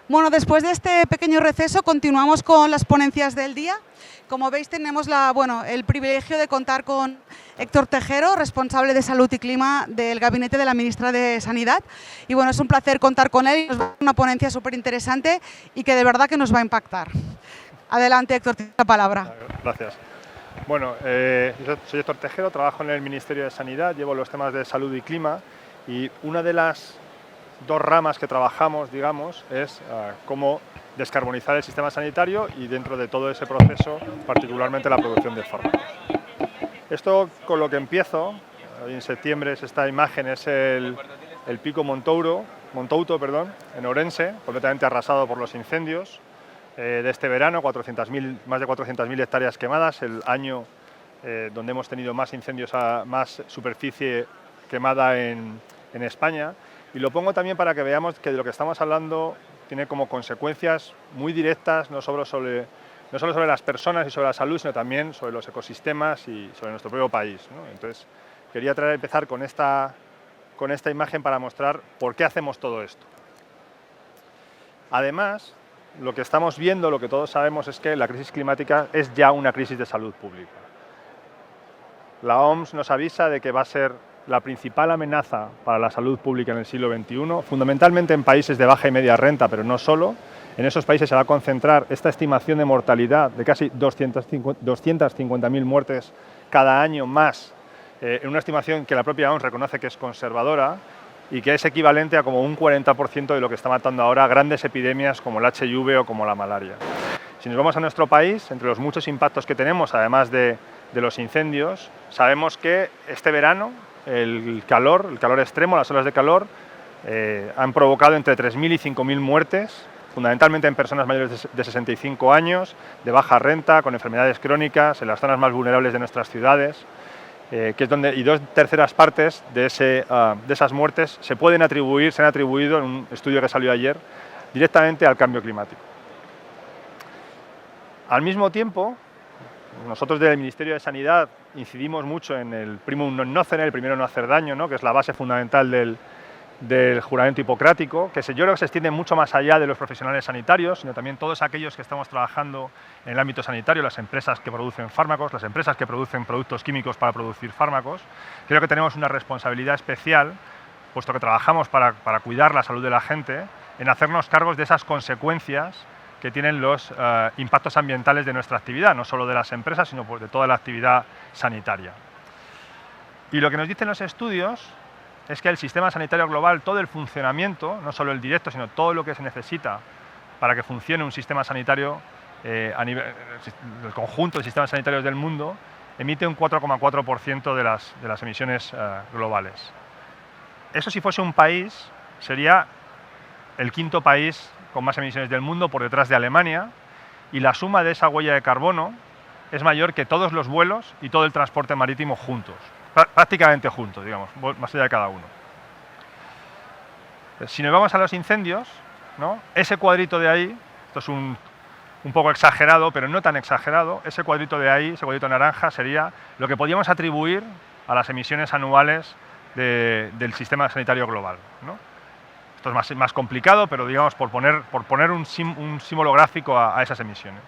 Bueno, después de este pequeño receso continuamos con las ponencias del día. Como veis, tenemos el privilegio de contar con Héctor Tejero, responsable de Salud y Clima del Gabinete de la Ministra de Sanidad. Y bueno, es un placer contar con él. Nos va a dar una ponencia súper interesante y que de verdad que nos va a impactar. Adelante, Héctor, tienes la palabra. Gracias. Bueno, yo soy Héctor Tejero, trabajo en el Ministerio de Sanidad, llevo los temas de salud y clima y una de las dos ramas que trabajamos, digamos, es cómo descarbonizar el sistema sanitario y dentro de todo ese proceso, particularmente la producción de fármacos. Esto con lo que empiezo, en septiembre esta imagen es el pico Montouto, en Ourense, completamente arrasado por los incendios de este verano, más de 400.000 hectáreas quemadas, el año donde hemos tenido más incendios, más superficie quemada en España. Y lo pongo también para que veamos que de lo que estamos hablando tiene como consecuencias muy directas, no solo sobre las personas y sobre la salud, sino también sobre los ecosistemas y sobre nuestro propio país, ¿no? Entonces, quería empezar con esta imagen para mostrar por qué hacemos todo esto. Además, lo que estamos viendo, lo que todos sabemos, es que la crisis climática es ya una crisis de salud pública. La OMS nos avisa de que va a ser la principal amenaza para la salud pública en el siglo XXI, fundamentalmente en países de baja y media renta, pero no solo. En esos países se va a concentrar esta estimación de mortalidad de casi 250.000 muertes cada año más, en una estimación que la propia OMS reconoce que es conservadora y que es equivalente a como un 40% de lo que está matando ahora grandes epidemias como el HIV o como la malaria. Si nos vamos a nuestro país, entre los muchos impactos que tenemos, además de los incendios, sabemos que este verano el calor extremo, las olas de calor, han provocado entre 3.000 y 5.000 muertes, fundamentalmente en personas mayores de 65 años, de baja renta, con enfermedades crónicas, en las zonas más vulnerables de nuestras ciudades, que es donde, y 2/3 partes de esas muertes se han atribuido en un estudio que salió ayer, directamente al cambio climático. Al mismo tiempo, nosotros del Ministerio de Sanidad incidimos mucho en el primum non nocere, el primero no hacer daño, ¿no?, que es la base fundamental del juramento hipocrático, que yo creo que se extiende mucho más allá de los profesionales sanitarios, sino también todos aquellos que estamos trabajando en el ámbito sanitario, las empresas que producen fármacos, las empresas que producen productos químicos para producir fármacos. Creo que tenemos una responsabilidad especial, puesto que trabajamos para cuidar la salud de la gente, en hacernos cargos de esas consecuencias que tienen los impactos ambientales de nuestra actividad, no solo de las empresas, sino de toda la actividad sanitaria. Y lo que nos dicen los estudios es que el sistema sanitario global, todo el funcionamiento, no solo el directo, sino todo lo que se necesita para que funcione un sistema sanitario, el conjunto de sistemas sanitarios del mundo, emite un 4,4% de las emisiones globales. Eso, si fuese un país, sería el quinto país con más emisiones del mundo, por detrás de Alemania, y la suma de esa huella de carbono es mayor que todos los vuelos y todo el transporte marítimo juntos, prácticamente juntos, digamos, más allá de cada uno. Si nos vamos a los incendios, ¿no?, ese cuadrito de ahí, esto es un poco exagerado, pero no tan exagerado, ese cuadrito de ahí, ese cuadrito naranja, sería lo que podríamos atribuir a las emisiones anuales del sistema sanitario global, ¿no? Esto es más complicado, pero digamos por poner un símbolo gráfico a esas emisiones.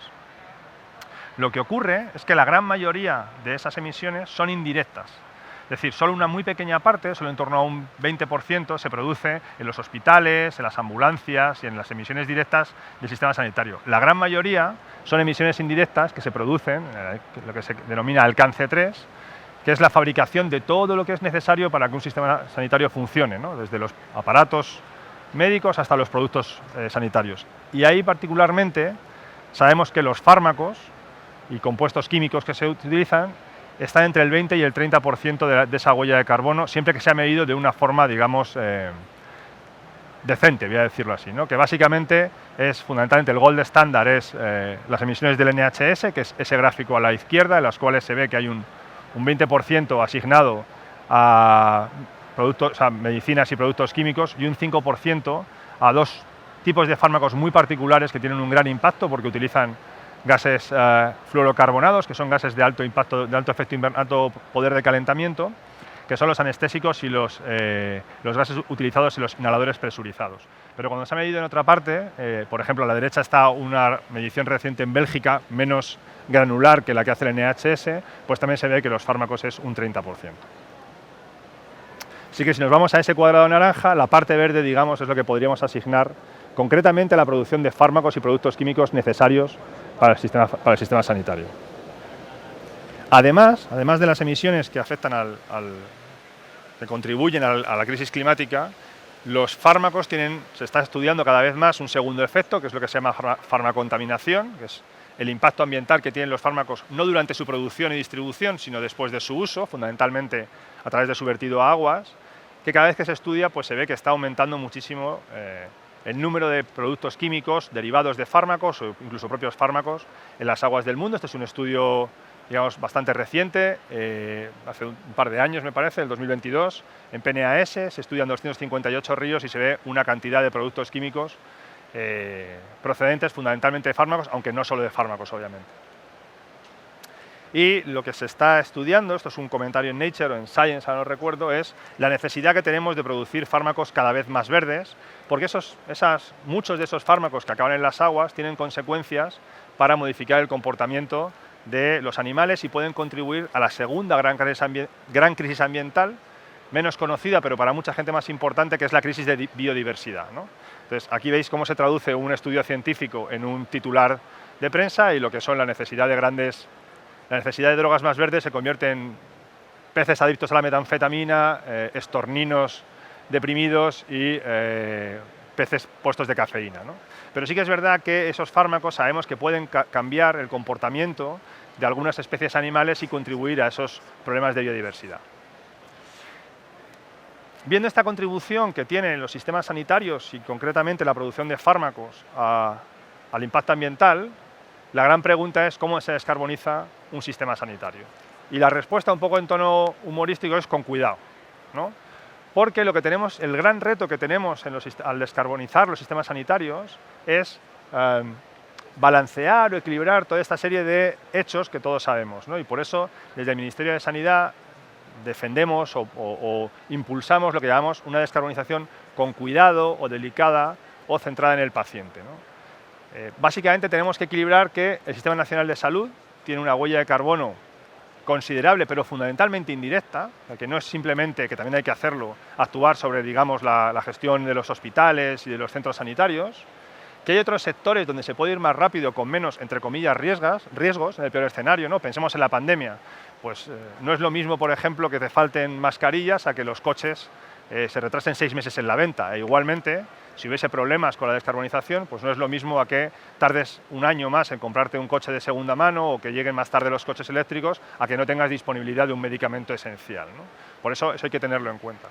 Lo que ocurre es que la gran mayoría de esas emisiones son indirectas. Es decir, solo una muy pequeña parte, solo en torno a un 20%, se produce en los hospitales, en las ambulancias y en las emisiones directas del sistema sanitario. La gran mayoría son emisiones indirectas que se producen, lo que se denomina alcance 3, que es la fabricación de todo lo que es necesario para que un sistema sanitario funcione, ¿no?, desde los aparatos médicos hasta los productos sanitarios. Y ahí particularmente sabemos que los fármacos y compuestos químicos que se utilizan están entre el 20 y el 30% de esa huella de carbono, siempre que sea medido de una forma, digamos, decente, voy a decirlo así, ¿no?, que básicamente es fundamentalmente el gold standard, es las emisiones del NHS, que es ese gráfico a la izquierda, en las cuales se ve que hay un 20% asignado a medicinas y productos químicos y un 5% a dos tipos de fármacos muy particulares que tienen un gran impacto porque utilizan gases fluorocarbonados, que son gases de alto impacto, de alto efecto invernadero, alto poder de calentamiento, que son los anestésicos y los gases utilizados en los inhaladores presurizados. Pero cuando se ha medido en otra parte, por ejemplo, a la derecha está una medición reciente en Bélgica, menos granular que la que hace el NHS, pues también se ve que los fármacos es un 30%. Así que si nos vamos a ese cuadrado naranja, la parte verde, digamos, es lo que podríamos asignar concretamente a la producción de fármacos y productos químicos necesarios para el sistema sanitario. Además de las emisiones que afectan que contribuyen a la crisis climática, los fármacos se está estudiando cada vez más un segundo efecto, que es lo que se llama farmacontaminación, que es el impacto ambiental que tienen los fármacos no durante su producción y distribución, sino después de su uso, fundamentalmente a través de su vertido a aguas, que cada vez que se estudia pues se ve que está aumentando muchísimo el número de productos químicos derivados de fármacos o incluso propios fármacos en las aguas del mundo. Este es un estudio, digamos, bastante reciente, hace un par de años me parece, el 2022, en PNAS, se estudian 258 ríos y se ve una cantidad de productos químicos procedentes fundamentalmente de fármacos, aunque no solo de fármacos, obviamente. Y lo que se está estudiando, esto es un comentario en Nature o en Science, ahora no recuerdo, es la necesidad que tenemos de producir fármacos cada vez más verdes, porque muchos de esos fármacos que acaban en las aguas tienen consecuencias para modificar el comportamiento de los animales y pueden contribuir a la segunda gran crisis ambiental, menos conocida, pero para mucha gente más importante, que es la crisis de biodiversidad, ¿no? Entonces, aquí veis cómo se traduce un estudio científico en un titular de prensa y lo que son la necesidad de drogas más verdes se convierte en peces adictos a la metanfetamina, estorninos deprimidos y peces puestos de cafeína, ¿no? Pero sí que es verdad que esos fármacos sabemos que pueden cambiar el comportamiento de algunas especies animales y contribuir a esos problemas de biodiversidad. Viendo esta contribución que tienen los sistemas sanitarios y concretamente la producción de fármacos al impacto ambiental, la gran pregunta es cómo se descarboniza un sistema sanitario. Y la respuesta, un poco en tono humorístico, es con cuidado, ¿no? Porque el gran reto que tenemos al descarbonizar los sistemas sanitarios es balancear o equilibrar toda esta serie de hechos que todos sabemos, ¿no? Y por eso, desde el Ministerio de Sanidad, defendemos o impulsamos lo que llamamos una descarbonización con cuidado o delicada o centrada en el paciente, ¿no? Básicamente tenemos que equilibrar que el Sistema Nacional de Salud tiene una huella de carbono considerable, pero fundamentalmente indirecta, que no es simplemente, que también hay que hacerlo, actuar sobre, digamos, la gestión de los hospitales y de los centros sanitarios, que hay otros sectores donde se puede ir más rápido con menos, entre comillas, riesgos en el peor escenario, ¿no? Pensemos en la pandemia. Pues no es lo mismo, por ejemplo, que te falten mascarillas a que los coches se retrasen 6 meses en la venta. E igualmente, si hubiese problemas con la descarbonización, pues no es lo mismo a que tardes un año más en comprarte un coche de segunda mano o que lleguen más tarde los coches eléctricos a que no tengas disponibilidad de un medicamento esencial, ¿no? Por eso hay que tenerlo en cuenta.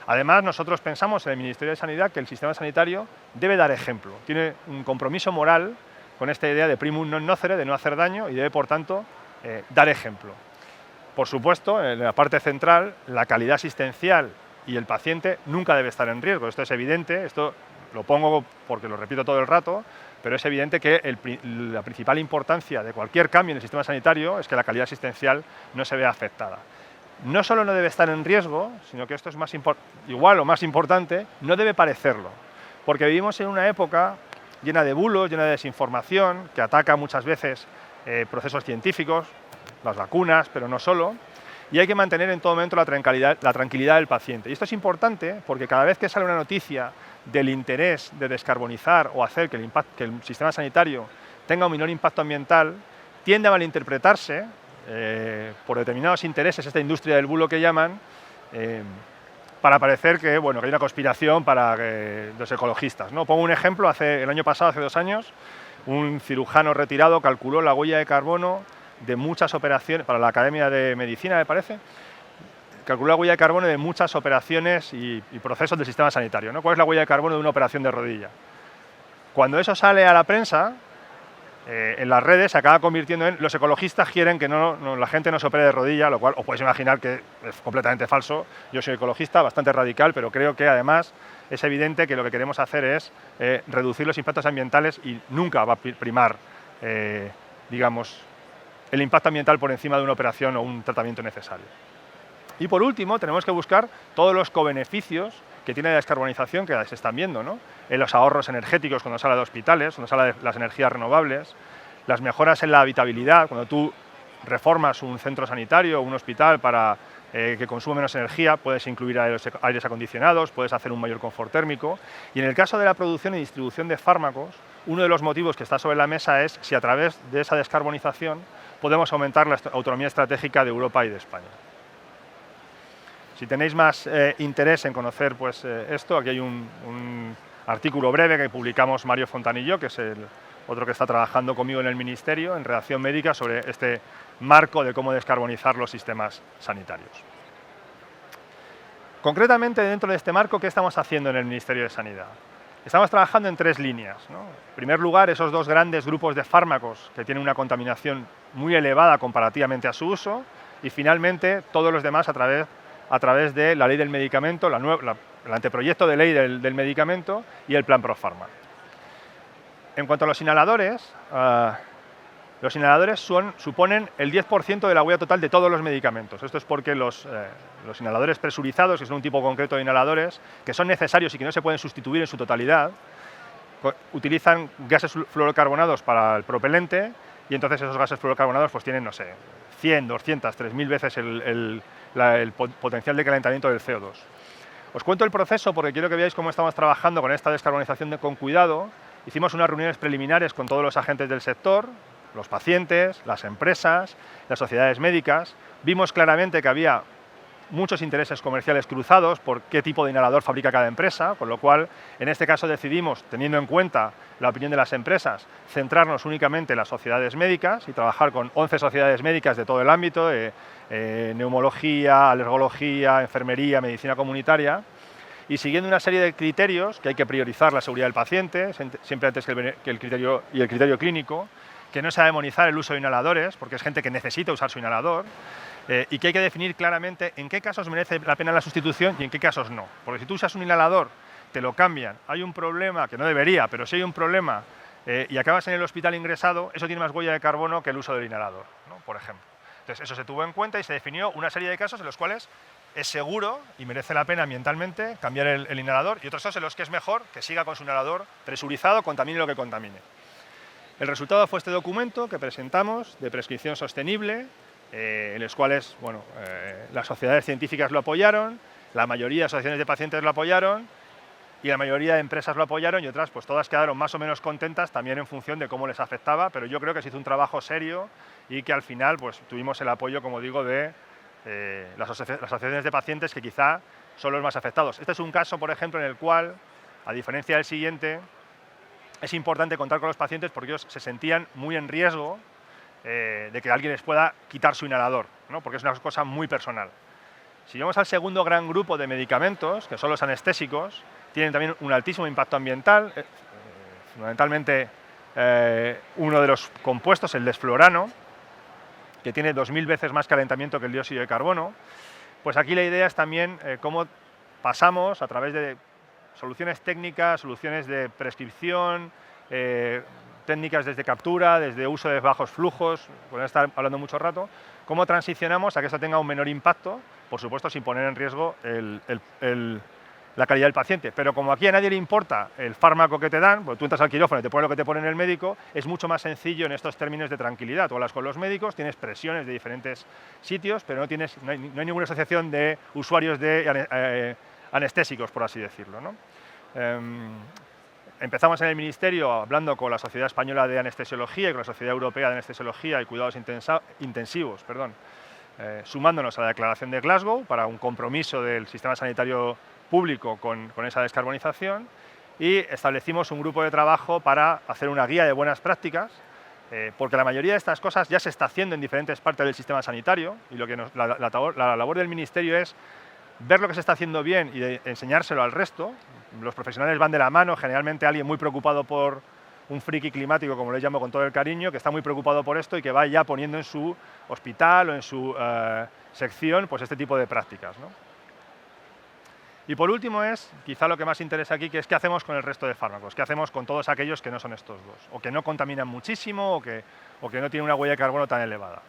Además, nosotros pensamos en el Ministerio de Sanidad que el sistema sanitario debe dar ejemplo. Tiene un compromiso moral con esta idea de primum non nocere, de no hacer daño, y debe, por tanto, dar ejemplo. Por supuesto, en la parte central, la calidad asistencial y el paciente nunca debe estar en riesgo. Esto es evidente, esto lo pongo porque lo repito todo el rato, pero es evidente que la principal importancia de cualquier cambio en el sistema sanitario es que la calidad asistencial no se vea afectada. No solo no debe estar en riesgo, sino que esto es igual o más importante, no debe parecerlo. Porque vivimos en una época llena de bulos, llena de desinformación, que ataca muchas veces procesos científicos, las vacunas, pero no solo, y hay que mantener en todo momento la tranquilidad del paciente. Y esto es importante porque cada vez que sale una noticia del interés de descarbonizar o hacer que el sistema sanitario tenga un menor impacto ambiental, tiende a malinterpretarse por determinados intereses, esta industria del bulo que llaman, para parecer que, bueno, que hay una conspiración para los ecologistas, ¿no? Pongo un ejemplo, el año pasado, hace 2 años, un cirujano retirado calculó la huella de carbono de muchas operaciones, para la Academia de Medicina, me parece, calculó la huella de carbono de muchas operaciones y procesos del sistema sanitario, ¿no? ¿Cuál es la huella de carbono de una operación de rodilla? Cuando eso sale a la prensa, en las redes se acaba convirtiendo en los ecologistas quieren que la gente no se opere de rodilla, lo cual os podéis imaginar que es completamente falso. Yo soy ecologista, bastante radical, pero creo que además es evidente que lo que queremos hacer es reducir los impactos ambientales y nunca va a primar, digamos, el impacto ambiental por encima de una operación o un tratamiento necesario. Y por último, tenemos que buscar todos los cobeneficios que tiene la descarbonización que se están viendo, ¿no? En los ahorros energéticos cuando se habla de hospitales, cuando se habla de las energías renovables, las mejoras en la habitabilidad, cuando tú reformas un centro sanitario o un hospital para que consume menos energía, puedes incluir aires acondicionados, puedes hacer un mayor confort térmico. Y en el caso de la producción y distribución de fármacos, uno de los motivos que está sobre la mesa es si a través de esa descarbonización podemos aumentar la autonomía estratégica de Europa y de España. Si tenéis más interés en conocer pues, esto, aquí hay un artículo breve que publicamos Mario Fontanillo, que es el otro que está trabajando conmigo en el Ministerio, en redacción médica, sobre este marco de cómo descarbonizar los sistemas sanitarios. Concretamente, dentro de este marco, ¿qué estamos haciendo en el Ministerio de Sanidad? Estamos trabajando en 3 líneas, ¿no? En primer lugar, esos 2 grandes grupos de fármacos que tienen una contaminación muy elevada comparativamente a su uso, y finalmente todos los demás a través de la ley del medicamento, el anteproyecto de ley del medicamento y el plan Profarma. En cuanto a los inhaladores suponen el 10% de la huella total de todos los medicamentos. Esto es porque los inhaladores presurizados, que son un tipo concreto de inhaladores, que son necesarios y que no se pueden sustituir en su totalidad, utilizan gases fluorocarbonados para el propelente, y entonces esos gases fluorocarbonados pues tienen, no sé, 100, 200, 3000 veces el potencial de calentamiento del CO2. Os cuento el proceso porque quiero que veáis cómo estamos trabajando con esta descarbonización con cuidado. Hicimos unas reuniones preliminares con todos los agentes del sector, los pacientes, las empresas, las sociedades médicas. Vimos claramente que había muchos intereses comerciales cruzados por qué tipo de inhalador fabrica cada empresa, con lo cual en este caso decidimos, teniendo en cuenta la opinión de las empresas, centrarnos únicamente en las sociedades médicas y trabajar con 11 sociedades médicas de todo el ámbito, de neumología, alergología, enfermería, medicina comunitaria, y siguiendo una serie de criterios, que hay que priorizar la seguridad del paciente, siempre antes que el criterio clínico, que no se ha de demonizar el uso de inhaladores, porque es gente que necesita usar su inhalador, y que hay que definir claramente en qué casos merece la pena la sustitución y en qué casos no. Porque si tú usas un inhalador, te lo cambian, hay un problema, que no debería, pero si hay un problema, y acabas en el hospital ingresado, eso tiene más huella de carbono que el uso del inhalador, ¿no? Por ejemplo. Entonces eso se tuvo en cuenta y se definió una serie de casos en los cuales es seguro y merece la pena ambientalmente cambiar el inhalador, y otros casos en los que es mejor que siga con su inhalador presurizado, contamine lo que contamine. El resultado fue este documento que presentamos de prescripción sostenible, en los cuales bueno, las sociedades científicas lo apoyaron, la mayoría de asociaciones de pacientes lo apoyaron y la mayoría de empresas lo apoyaron, y otras pues todas quedaron más o menos contentas también en función de cómo les afectaba, pero yo creo que se hizo un trabajo serio y que al final pues tuvimos el apoyo, como digo, de las asociaciones de pacientes, que quizá son los más afectados. Este es un caso, por ejemplo, en el cual, a diferencia del siguiente, es importante contar con los pacientes porque ellos se sentían muy en riesgo de que alguien les pueda quitar su inhalador, ¿no? Porque es una cosa muy personal. Si vamos al segundo gran grupo de medicamentos, que son los anestésicos, tienen también un altísimo impacto ambiental, fundamentalmente uno de los compuestos, el desflorano, que tiene 2000 veces más calentamiento que el dióxido de carbono. Pues aquí la idea es también cómo pasamos a través de soluciones técnicas, soluciones de prescripción, técnicas desde captura, desde uso de bajos flujos, podemos estar hablando mucho rato, cómo transicionamos a que esto tenga un menor impacto, por supuesto sin poner en riesgo la calidad del paciente. Pero como aquí a nadie le importa el fármaco que te dan, porque tú entras al quirófano y te pones lo que te pone el médico, es mucho más sencillo en estos términos de tranquilidad. Tú hablas con los médicos, tienes presiones de diferentes sitios, pero no hay ninguna asociación de usuarios de anestésicos, por así decirlo, ¿no? Empezamos en el Ministerio hablando con la Sociedad Española de Anestesiología y con la Sociedad Europea de Anestesiología y Cuidados Intensivos, sumándonos a la Declaración de Glasgow para un compromiso del sistema sanitario público con esa descarbonización, y establecimos un grupo de trabajo para hacer una guía de buenas prácticas, porque la mayoría de estas cosas ya se está haciendo en diferentes partes del sistema sanitario, y lo que la labor del Ministerio es ver lo que se está haciendo bien y de enseñárselo al resto. Los profesionales van de la mano, generalmente alguien muy preocupado por un friki climático, como le llamo con todo el cariño, que está muy preocupado por esto y que va ya poniendo en su hospital o en su sección pues este tipo de prácticas, ¿no? Y por último es, quizá lo que más interesa aquí, que es qué hacemos con el resto de fármacos, qué hacemos con todos aquellos que no son estos dos, o que no contaminan muchísimo, o que no tienen una huella de carbono tan elevada.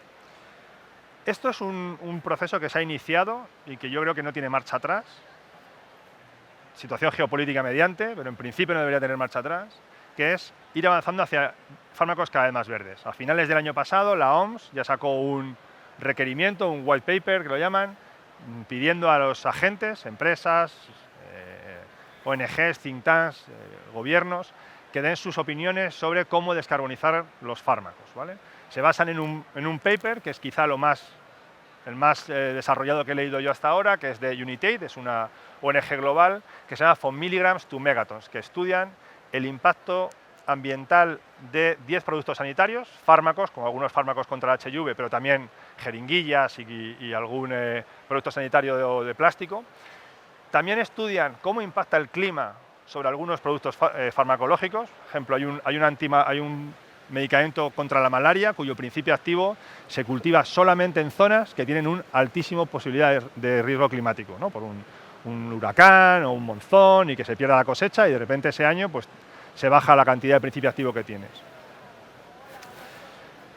Esto es un proceso que se ha iniciado y que yo creo que no tiene marcha atrás. Situación geopolítica mediante, pero en principio no debería tener marcha atrás, que es ir avanzando hacia fármacos cada vez más verdes. A finales del año pasado, la OMS ya sacó un requerimiento, un white paper, que lo llaman, pidiendo a los agentes, empresas, ONGs, think tanks, gobiernos, que den sus opiniones sobre cómo descarbonizar los fármacos, ¿vale? Se basan en un paper que es quizá el más desarrollado que he leído yo hasta ahora, que es de Unitate, es una ONG global, que se llama From Milligrams to Megatons, que estudian el impacto ambiental de 10 productos sanitarios, fármacos, como algunos fármacos contra el HIV, pero también jeringuillas y algún producto sanitario de plástico. También estudian cómo impacta el clima sobre algunos productos farmacológicos. Por ejemplo, hay un medicamento contra la malaria cuyo principio activo se cultiva solamente en zonas que tienen una altísima posibilidad de riesgo climático, ¿no? Por un huracán o un monzón y que se pierda la cosecha y de repente ese año pues, se baja la cantidad de principio activo que tienes.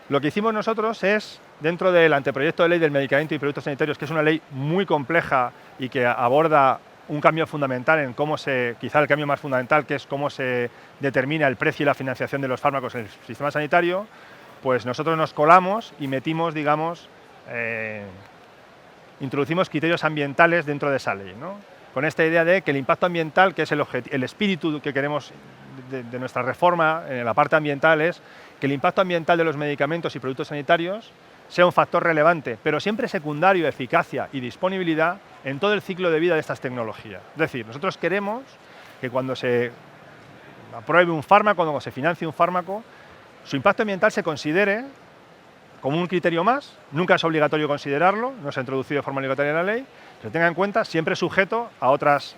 Lo que hicimos nosotros es, dentro del anteproyecto de ley del medicamento y productos sanitarios, que es una ley muy compleja y que aborda un cambio fundamental en quizá el cambio más fundamental, que es cómo se determina el precio y la financiación de los fármacos en el sistema sanitario, pues nosotros nos colamos y metimos, digamos, introducimos criterios ambientales dentro de esa ley, ¿no? Con esta idea de que el impacto ambiental, que es el espíritu que queremos de nuestra reforma en la parte ambiental, es que el impacto ambiental de los medicamentos y productos sanitarios sea un factor relevante, pero siempre secundario, eficacia y disponibilidad en todo el ciclo de vida de estas tecnologías. Es decir, nosotros queremos que cuando se apruebe un fármaco, cuando se financie un fármaco, su impacto ambiental se considere como un criterio más, nunca es obligatorio considerarlo, no se ha introducido de forma obligatoria en la ley, se tenga en cuenta siempre sujeto a otros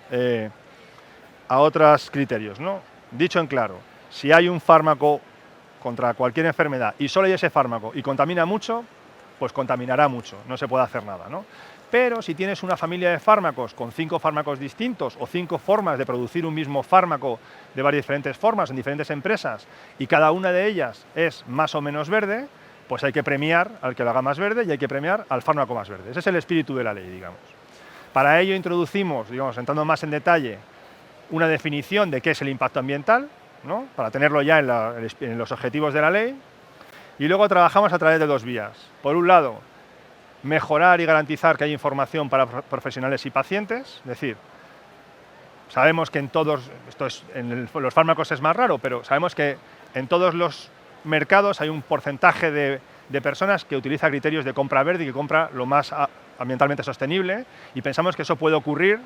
criterios, ¿no? Dicho en claro, si hay un fármaco contra cualquier enfermedad y solo hay ese fármaco y contamina mucho, pues contaminará mucho, no se puede hacer nada, ¿no? Pero si tienes una familia de fármacos con 5 fármacos distintos o 5 formas de producir un mismo fármaco de varias diferentes formas en diferentes empresas y cada una de ellas es más o menos verde, pues hay que premiar al que lo haga más verde y hay que premiar al fármaco más verde. Ese es el espíritu de la ley, digamos. Para ello introducimos, digamos, entrando más en detalle, una definición de qué es el impacto ambiental, ¿no? Para tenerlo ya en los objetivos de la ley, y luego trabajamos a través de 2 vías. Por un lado, mejorar y garantizar que hay información para profesionales y pacientes, es decir, sabemos que en los fármacos es más raro, pero sabemos que en todos los mercados hay un porcentaje de personas que utiliza criterios de compra verde y que compra lo más ambientalmente sostenible, y pensamos que eso puede ocurrir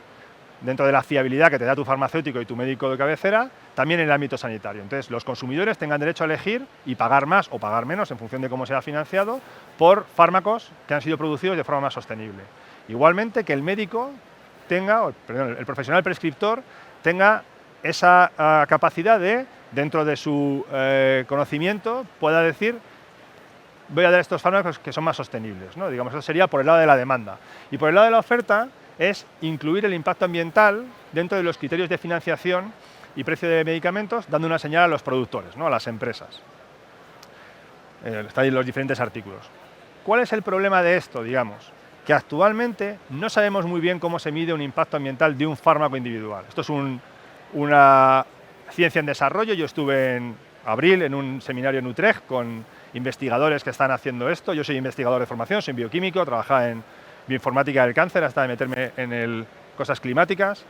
dentro de la fiabilidad que te da tu farmacéutico y tu médico de cabecera, también en el ámbito sanitario. Entonces, los consumidores tengan derecho a elegir y pagar más o pagar menos, en función de cómo sea financiado, por fármacos que han sido producidos de forma más sostenible. Igualmente, que el médico el profesional prescriptor tenga esa capacidad de, dentro de su conocimiento, pueda decir: voy a dar estos fármacos que son más sostenibles, ¿no? Digamos, eso sería por el lado de la demanda. Y por el lado de la oferta, es incluir el impacto ambiental dentro de los criterios de financiación y precio de medicamentos, dando una señal a los productores, ¿no? A las empresas. Están ahí los diferentes artículos. ¿Cuál es el problema de esto? Digamos, que actualmente no sabemos muy bien cómo se mide un impacto ambiental de un fármaco individual. Esto es una ciencia en desarrollo. Yo estuve en abril en un seminario en Utrecht con investigadores que están haciendo esto. Yo soy investigador de formación, soy bioquímico, trabajaba en bioinformática del cáncer hasta de meterme en cosas climáticas.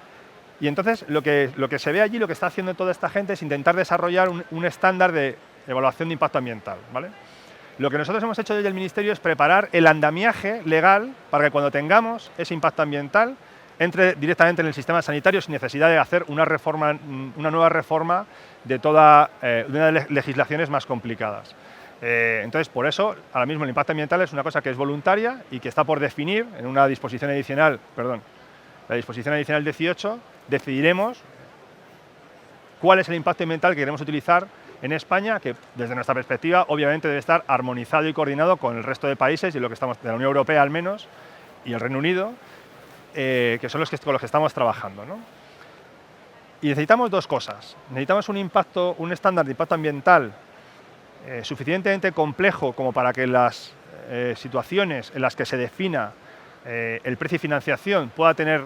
Y entonces lo que se ve allí, lo que está haciendo toda esta gente es intentar desarrollar un estándar de evaluación de impacto ambiental, ¿vale? Lo que nosotros hemos hecho desde el Ministerio es preparar el andamiaje legal para que cuando tengamos ese impacto ambiental entre directamente en el sistema sanitario sin necesidad de hacer una nueva reforma de una de las legislaciones más complicadas. Entonces, por eso, ahora mismo el impacto ambiental es una cosa que es voluntaria y que está por definir en una disposición adicional, la disposición adicional 18, decidiremos cuál es el impacto ambiental que queremos utilizar en España, que desde nuestra perspectiva obviamente debe estar armonizado y coordinado con el resto de países y de la Unión Europea al menos, y el Reino Unido, que son con los que estamos trabajando, ¿no? Y necesitamos 2 cosas. Necesitamos un estándar de impacto ambiental suficientemente complejo como para que las situaciones en las que se defina el precio y financiación pueda tener,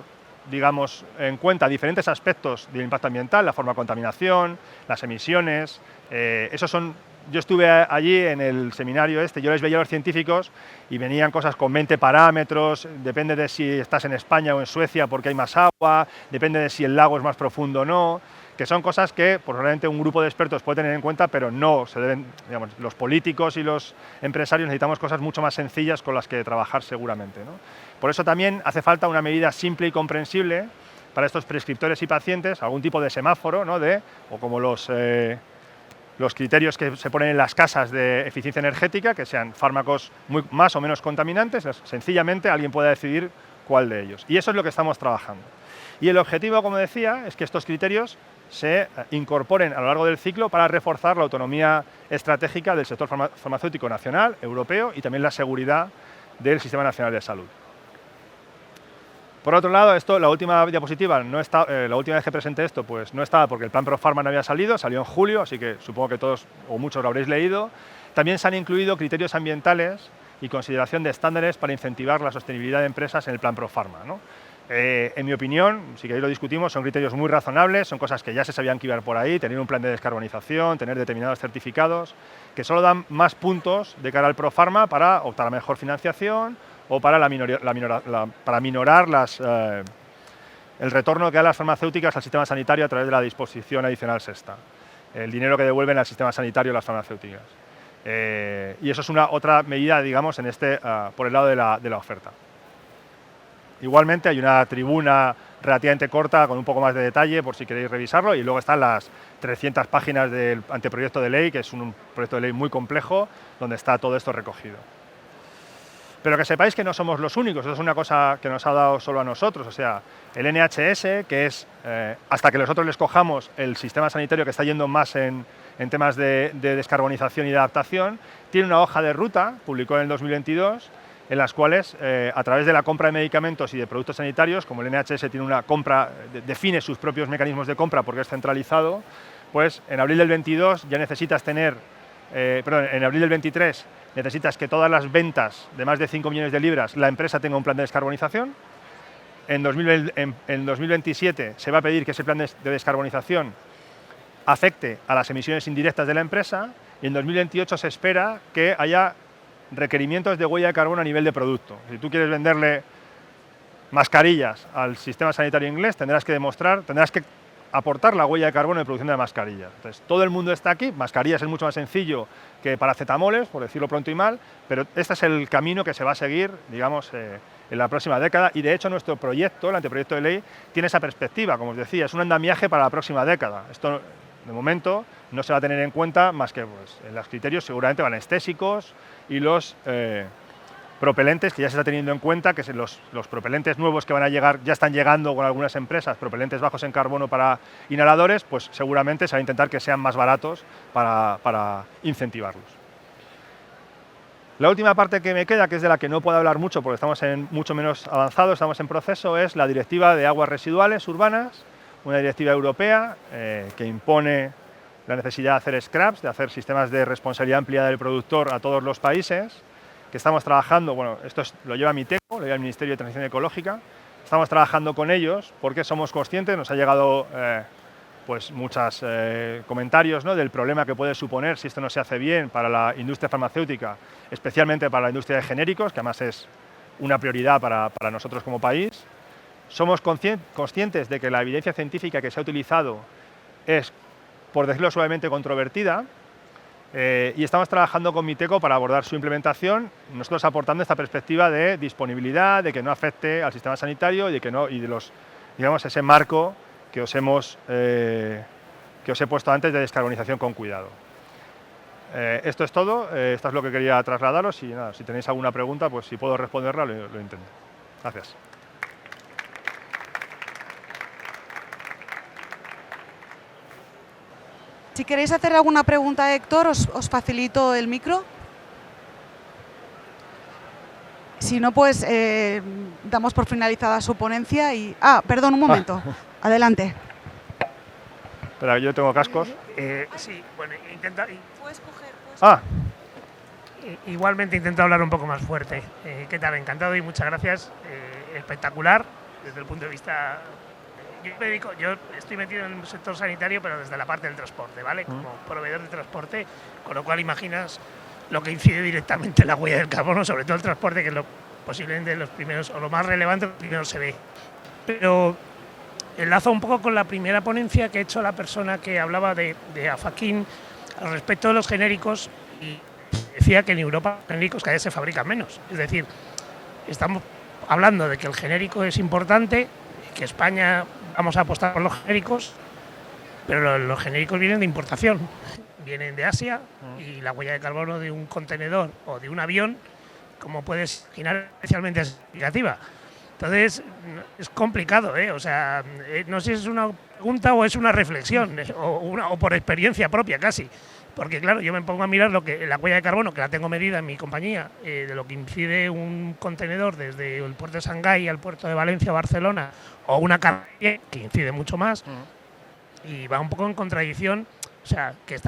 digamos, en cuenta diferentes aspectos del impacto ambiental, la forma de contaminación, las emisiones, esos son... Yo estuve allí en el seminario yo les veía a los científicos y venían cosas con 20 parámetros, depende de si estás en España o en Suecia porque hay más agua, depende de si el lago es más profundo o no, que son cosas que probablemente un grupo de expertos puede tener en cuenta, pero no se deben, digamos, los políticos y los empresarios necesitamos cosas mucho más sencillas con las que trabajar seguramente, ¿no? Por eso también hace falta una medida simple y comprensible para estos prescriptores y pacientes, algún tipo de semáforo, ¿no? O como los criterios que se ponen en las casas de eficiencia energética, que sean fármacos más o menos contaminantes, sencillamente alguien pueda decidir cuál de ellos. Y eso es lo que estamos trabajando. Y el objetivo, como decía, es que estos criterios se incorporen a lo largo del ciclo para reforzar la autonomía estratégica del sector farmacéutico nacional, europeo y también la seguridad del Sistema Nacional de Salud. Por otro lado, la última diapositiva, la última vez que presenté esto, pues no estaba porque el plan ProPharma no había salido, salió en julio, así que supongo que todos o muchos lo habréis leído. También se han incluido criterios ambientales y consideración de estándares para incentivar la sostenibilidad de empresas en el plan ProPharma, ¿no? En mi opinión, si queréis lo discutimos, son criterios muy razonables, son cosas que ya se sabían que iban por ahí, tener un plan de descarbonización, tener determinados certificados, que solo dan más puntos de cara al ProPharma para optar a mejor financiación o para minorar el retorno que dan las farmacéuticas al sistema sanitario a través de la disposición adicional sexta, el dinero que devuelven al sistema sanitario las farmacéuticas. Y eso es otra medida, digamos, por el lado de la oferta. Igualmente hay una tribuna relativamente corta con un poco más de detalle por si queréis revisarlo, y luego están las 300 páginas del anteproyecto de ley, que es un proyecto de ley muy complejo, donde está todo esto recogido. Pero que sepáis que no somos los únicos, eso es una cosa que nos ha dado solo a nosotros, o sea, el NHS, que es, hasta que nosotros les cojamos el sistema sanitario que está yendo más en temas de descarbonización y de adaptación, tiene una hoja de ruta, publicó en el 2022, en las cuales, a través de la compra de medicamentos y de productos sanitarios, como el NHS tiene una compra, define sus propios mecanismos de compra porque es centralizado, pues en abril del 22 ya necesitas tener, en abril del 23 necesitas que todas las ventas de más de 5 millones de libras la empresa tenga un plan de descarbonización. En 2027 se va a pedir que ese plan de descarbonización afecte a las emisiones indirectas de la empresa, y en 2028 se espera que haya requerimientos de huella de carbono a nivel de producto. Si tú quieres venderle mascarillas al sistema sanitario inglés, tendrás que aportar la huella de carbono de producción de mascarillas. Entonces, todo el mundo está aquí, mascarillas es mucho más sencillo que paracetamoles, por decirlo pronto y mal, pero este es el camino que se va a seguir, digamos, en la próxima década, y de hecho nuestro proyecto, el anteproyecto de ley, tiene esa perspectiva, como os decía, es un andamiaje para la próxima década. Esto, de momento, no se va a tener en cuenta más que en los criterios seguramente van anestésicos y los propelentes, que ya se está teniendo en cuenta, que los propelentes nuevos que van a llegar, ya están llegando con algunas empresas, propelentes bajos en carbono para inhaladores, pues seguramente se va a intentar que sean más baratos para incentivarlos. La última parte que me queda, que es de la que no puedo hablar mucho porque estamos mucho menos avanzados, estamos en proceso, es la Directiva de Aguas Residuales Urbanas, una directiva europea que impone la necesidad de hacer scraps, de hacer sistemas de responsabilidad ampliada del productor a todos los países, que estamos trabajando, bueno, esto lo lleva Miteco, lo lleva el Ministerio de Transición Ecológica, estamos trabajando con ellos porque somos conscientes, nos ha llegado pues muchos comentarios, ¿no?, del problema que puede suponer si esto no se hace bien para la industria farmacéutica, especialmente para la industria de genéricos, que además es una prioridad para nosotros como país. Somos conscientes de que la evidencia científica que se ha utilizado es, por decirlo suavemente, controvertida, y estamos trabajando con Miteco para abordar su implementación, nosotros aportando esta perspectiva de disponibilidad, de que no afecte al sistema sanitario y de los, digamos, ese marco que os he puesto antes de descarbonización con cuidado. Esto es todo, esto es lo que quería trasladaros, y nada, si tenéis alguna pregunta, pues si puedo responderla, lo intento. Gracias. Si queréis hacer alguna pregunta a Héctor, os facilito el micro. Si no, pues damos por finalizada su ponencia y... perdón, un momento. Adelante. Espera, yo tengo cascos. Sí, bueno, intenta... Puedes coger. Igualmente intento hablar un poco más fuerte. ¿Qué tal? Encantado y muchas gracias. Espectacular desde el punto de vista... Yo estoy metido en el sector sanitario, pero desde la parte del transporte, ¿vale? Como proveedor de transporte, con lo cual imaginas lo que incide directamente en la huella del carbono, sobre todo el transporte, que es posiblemente los primeros, o lo más relevante, lo primero se ve. Pero enlazo un poco con la primera ponencia que ha hecho la persona que hablaba de Afaquín al respecto de los genéricos, y decía que en Europa los genéricos cada vez se fabrican menos. Es decir, estamos hablando de que el genérico es importante, que España vamos a apostar por los genéricos, pero los genéricos vienen de importación, vienen de Asia, y la huella de carbono de un contenedor o de un avión, como puedes imaginar, especialmente es negativa. Entonces, es complicado, ¿eh? O sea, no sé si es una pregunta o es una reflexión, o por experiencia propia casi. Porque claro, yo me pongo a mirar la huella de carbono, que la tengo medida en mi compañía, de lo que incide un contenedor desde el puerto de Shanghái al puerto de Valencia o Barcelona, o una carga que incide mucho más, y va un poco en contradicción. O sea, que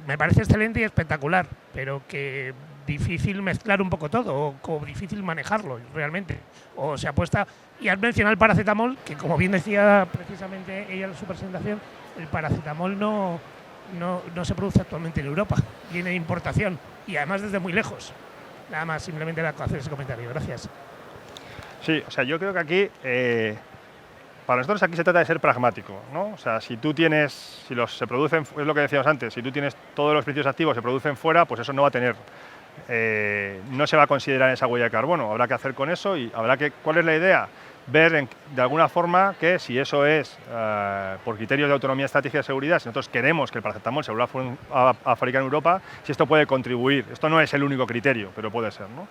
me parece excelente y espectacular, pero que difícil mezclar un poco todo, o difícil manejarlo realmente. O se apuesta, y has mencionado el paracetamol, que como bien decía precisamente ella en su presentación, el paracetamol no se produce actualmente en Europa, viene de importación, y además desde muy lejos. Nada más, simplemente hacer ese comentario. Gracias. Sí, o sea, yo creo que aquí, para nosotros aquí se trata de ser pragmático, ¿no? O sea, si se producen, es lo que decíamos antes, si tú tienes todos los principios activos se producen fuera, pues eso no va a tener, no se va a considerar esa huella de carbono. Habrá que hacer con eso y ¿cuál es la idea? Ver de alguna forma que si eso es por criterios de autonomía estratégica de seguridad, si nosotros queremos que el paracetamol se vuelva a fabricar en Europa, si esto puede contribuir. Esto no es el único criterio, pero puede ser, ¿no?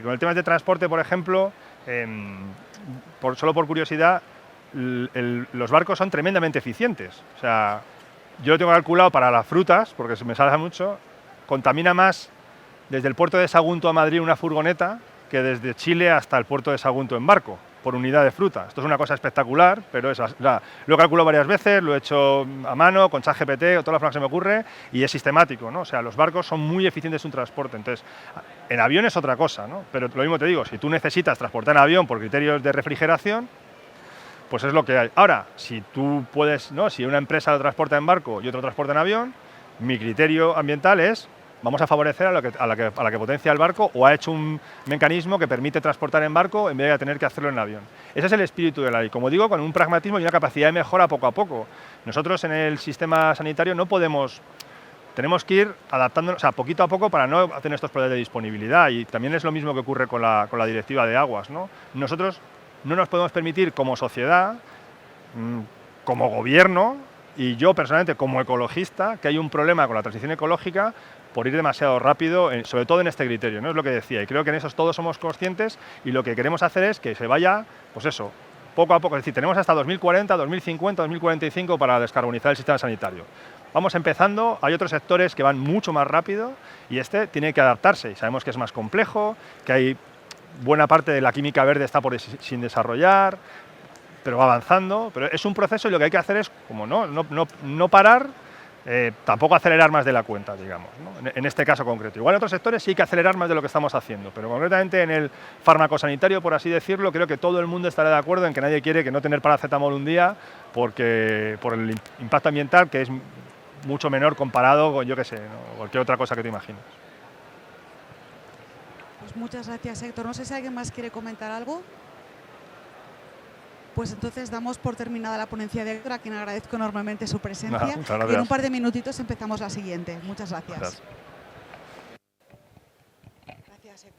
Con el tema de transporte, por ejemplo, solo por curiosidad, los barcos son tremendamente eficientes. O sea, yo lo tengo calculado para las frutas, porque se me salga mucho, contamina más desde el puerto de Sagunto a Madrid una furgoneta que desde Chile hasta el puerto de Sagunto en barco, por unidad de fruta. Esto es una cosa espectacular, pero lo he calculado varias veces, lo he hecho a mano, con ChatGPT, o todas las formas que se me ocurre, y es sistemático, ¿no? O sea, los barcos son muy eficientes en un transporte. Entonces, en avión es otra cosa, ¿no? Pero lo mismo te digo, si tú necesitas transportar en avión por criterios de refrigeración, pues es lo que hay. Ahora, si tú puedes, ¿no? Si una empresa lo transporta en barco y otro transporta en avión, mi criterio ambiental es: vamos a favorecer a la que potencia el barco o ha hecho un mecanismo que permite transportar en barco en vez de tener que hacerlo en avión. Ese es el espíritu de la ley. Como digo, con un pragmatismo y una capacidad de mejora poco a poco. Nosotros en el sistema sanitario tenemos que ir adaptándonos, o sea, poquito a poco para no tener estos problemas de disponibilidad, y también es lo mismo que ocurre con la directiva de aguas, ¿no? Nosotros no nos podemos permitir como sociedad, como gobierno, y yo personalmente como ecologista, que hay un problema con la transición ecológica por ir demasiado rápido, sobre todo en este criterio, ¿no? Es lo que decía, y creo que en eso todos somos conscientes, y lo que queremos hacer es que se vaya, pues eso, poco a poco. Es decir, tenemos hasta 2040, 2050, 2045 para descarbonizar el sistema sanitario. Vamos empezando, hay otros sectores que van mucho más rápido, y este tiene que adaptarse, y sabemos que es más complejo, que hay buena parte de la química verde está sin desarrollar, pero va avanzando. Pero es un proceso, y lo que hay que hacer es, como no parar, tampoco acelerar más de la cuenta, digamos, ¿no? En este caso concreto. Igual en otros sectores sí hay que acelerar más de lo que estamos haciendo, pero concretamente en el farmacosanitario, por así decirlo, creo que todo el mundo estará de acuerdo en que nadie quiere que no tener paracetamol un día por el impacto ambiental, que es mucho menor comparado con, yo qué sé, ¿no? Cualquier otra cosa que te imagines. Pues muchas gracias, Héctor. No sé si alguien más quiere comentar algo. Pues entonces damos por terminada la ponencia de Héctor, a quien agradezco enormemente su presencia. Y en un par de minutitos empezamos la siguiente. Muchas gracias.